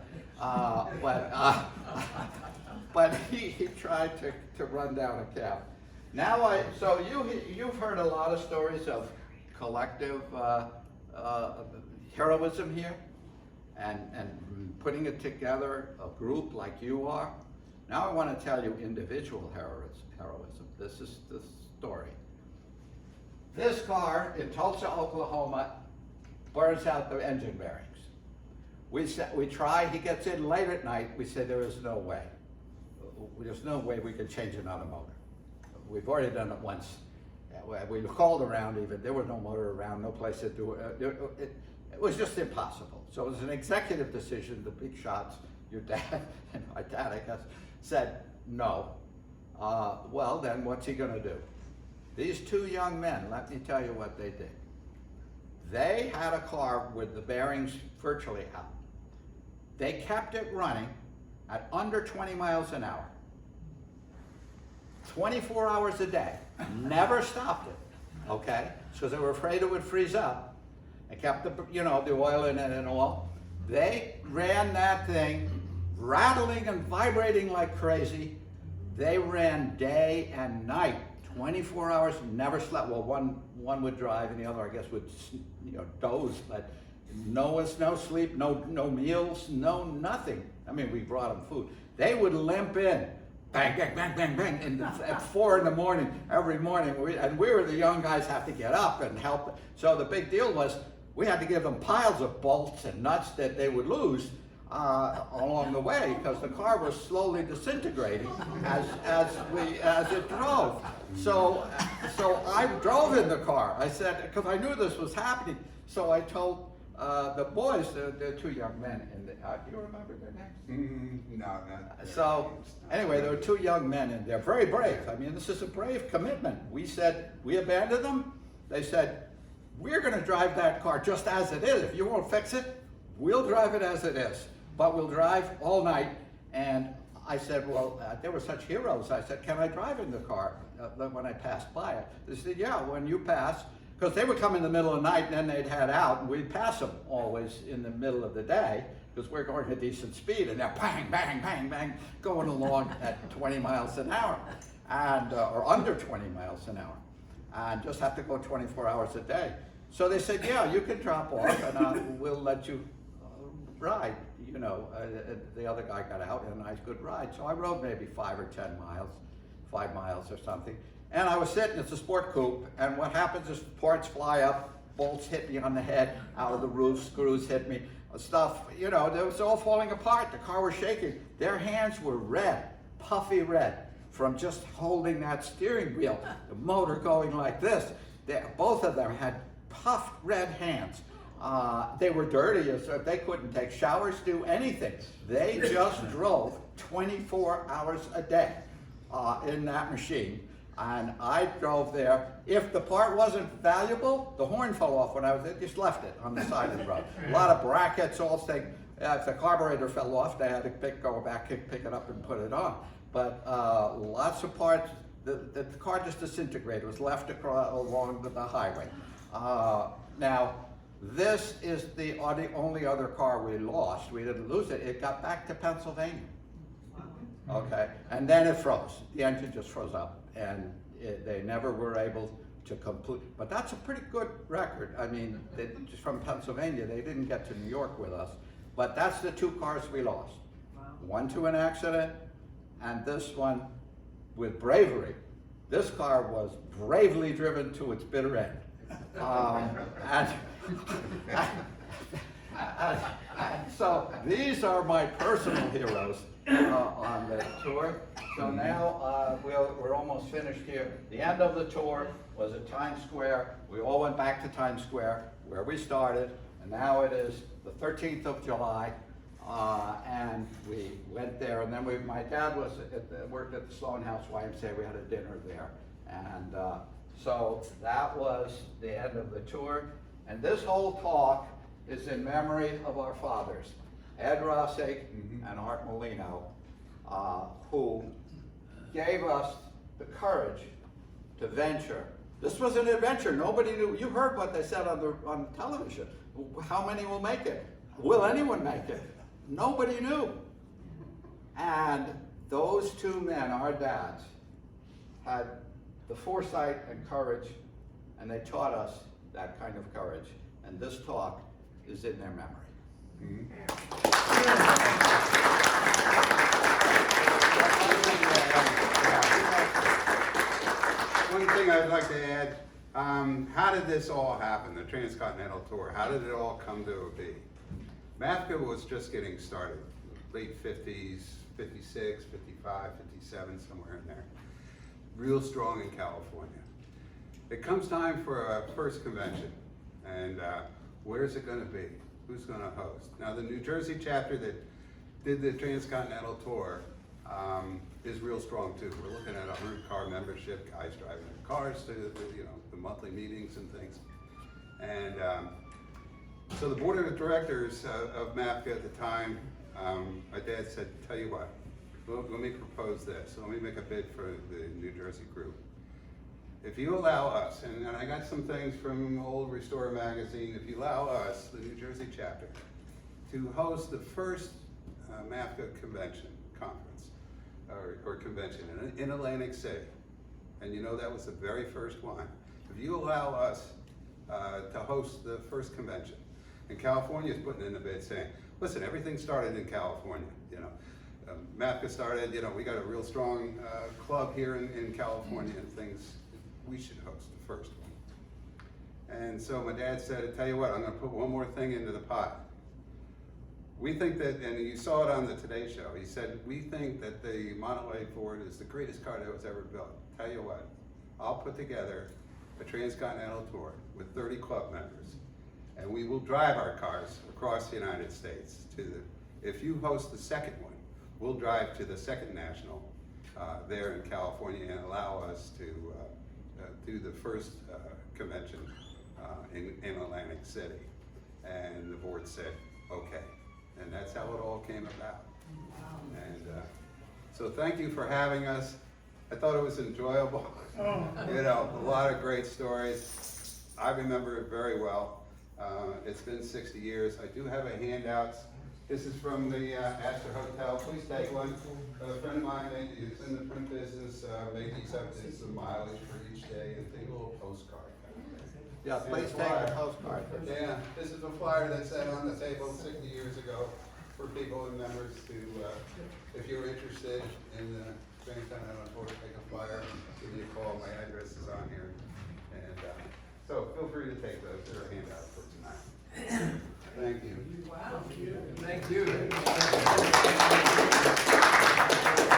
But he tried to run down a calf. Now so you've heard a lot of stories of collective heroism here and putting it together, a group like you are. Now I want to tell you individual heroism. This is the story. This car in Tulsa, Oklahoma, burns out the engine bearings. We try, he gets in late at night, we say there is no way. There's no way we can change another motor. We've already done it once. We called around even, there was no motor around, no place to do it. It was just impossible. So it was an executive decision, the big shots, your dad and my dad, I guess, said no. Well, then what's he gonna do? These two young men, let me tell you what they did. They had a car with the bearings virtually out. They kept it running at under 20 miles an hour. 24 hours a day, never stopped it, okay? Because they were afraid it would freeze up. They kept the oil in it and all. They ran that thing, rattling and vibrating like crazy, They ran day and night, 24 hours, never slept. Well, one would drive and the other, I guess, would doze, but no sleep, no meals, no nothing. I mean, we brought them food. They would limp in, bang, bang, bang, bang, bang, and at 4 in the morning, every morning, we were the young guys have to get up and help. So the big deal was we had to give them piles of bolts and nuts that they would lose along the way, because the car was slowly disintegrating as it drove. So I drove in the car. I said, because I knew this was happening. So I told the boys, the two young men, and do you remember their names? No, not. So anyway, there were two young men, and they're very brave. I mean, this is a brave commitment. We said we abandoned them. They said, we're going to drive that car just as it is. If you won't fix it, we'll drive it as it is. But we'll drive all night. And I said, well, they were such heroes. I said, can I drive in the car when I passed by it? They said, yeah, when you pass. Because they would come in the middle of the night and then they'd head out, and we'd pass them always in the middle of the day because we're going at decent speed, and they're bang, bang, bang, bang, going along at 20 miles an hour, and or under 20 miles an hour, and just have to go 24 hours a day. So they said, yeah, you can drop off and we'll let you ride. You know, the other guy got out and a nice good ride. So I rode maybe 5 or 10 miles, 5 miles or something. And I was sitting, it's a sport coupe, and what happens is parts fly up, bolts hit me on the head, out of the roof, screws hit me, stuff, you know, it was all falling apart. The car was shaking. Their hands were red, puffy red, from just holding that steering wheel, the motor going like this. Both of them had puffed red hands. They were dirty, so they couldn't take showers, do anything. They just drove 24 hours a day in that machine. And I drove there. If the part wasn't valuable, the horn fell off when I was there, just left it on the side of the road. A lot of brackets, all things. If the carburetor fell off, they had to go back, pick it up and put it on. But lots of parts, the car just disintegrated. It was left along the highway. Now, this is the only other car we lost. We didn't lose it. It got back to Pennsylvania. Okay, and then it froze. The engine just froze up, and they never were able to complete. But that's a pretty good record. I mean, just from Pennsylvania, they didn't get to New York with us. But that's the two cars we lost. One to an accident, and this one with bravery. This car was bravely driven to its bitter end. So these are my personal heroes on the tour. So now we're almost finished here. The end of the tour was at Times Square. We all went back to Times Square where we started, and now it is the 13th of July, and we went there. And then my dad worked at the Sloan House YMCA. We had a dinner there, and so that was the end of the tour. And this whole talk is in memory of our fathers, Ed Rossig and Art Molino, who gave us the courage to venture. This was an adventure. Nobody knew. You heard what they said on television. How many will make it? Will anyone make it? Nobody knew. And those two men, our dads, had the foresight and courage, and they taught us that kind of courage. And this talk is in their memory. One thing I'd like to add, how did this all happen, the Transcontinental Tour? How did it all come to be? MAFCA was just getting started, late 50s, 56, 55, 57, somewhere in there. Real strong in California. It comes time for our first convention, and where's it going to be? Who's going to host? Now, the New Jersey chapter that did the Transcontinental Tour is real strong too. We're looking at 100-car membership, guys driving their cars to the monthly meetings and things. And so the board of directors of MAFCA at the time, my dad said, tell you what, let me propose this. Let me make a bid for the New Jersey group. If you allow us, and I got some things from old Restore magazine, if you allow us, the New Jersey chapter, to host the first MAFCA convention conference, or convention in Atlantic City. And you know that was the very first one. If you allow us to host the first convention, and California is putting in the bid saying, listen, everything started in California, you know. MAPCA started, you know, we got a real strong club here in California and things, we should host the first one. And so my dad said, I tell you what, I'm gonna put one more thing into the pot. We think that, and you saw it on the Today Show, he said, we think that the Model A Ford is the greatest car that was ever built. Tell you what, I'll put together a transcontinental tour with 30 club members, and we will drive our cars across the United States to the, if you host the second one, we'll drive to the second national there in California and allow us to do the first convention in Atlantic City. And the board said, okay. And that's how it all came about. And so thank you for having us. I thought it was enjoyable. You know, a lot of great stories. I remember it very well. It's been 60 years. I do have a handout. This is from the Astor Hotel. Please take one. A friend of mine is in the print business, made these up to some mileage for each day, and take a little postcard. Yeah, please take a postcard. Yeah, this is a flyer that sat on the table 60 years ago for people and members to, if you're interested in the Transcontinental Tour, take a flyer, give me a call, my address is on here. And so feel free to take those, they're a handout for tonight. Thank you. Thank you.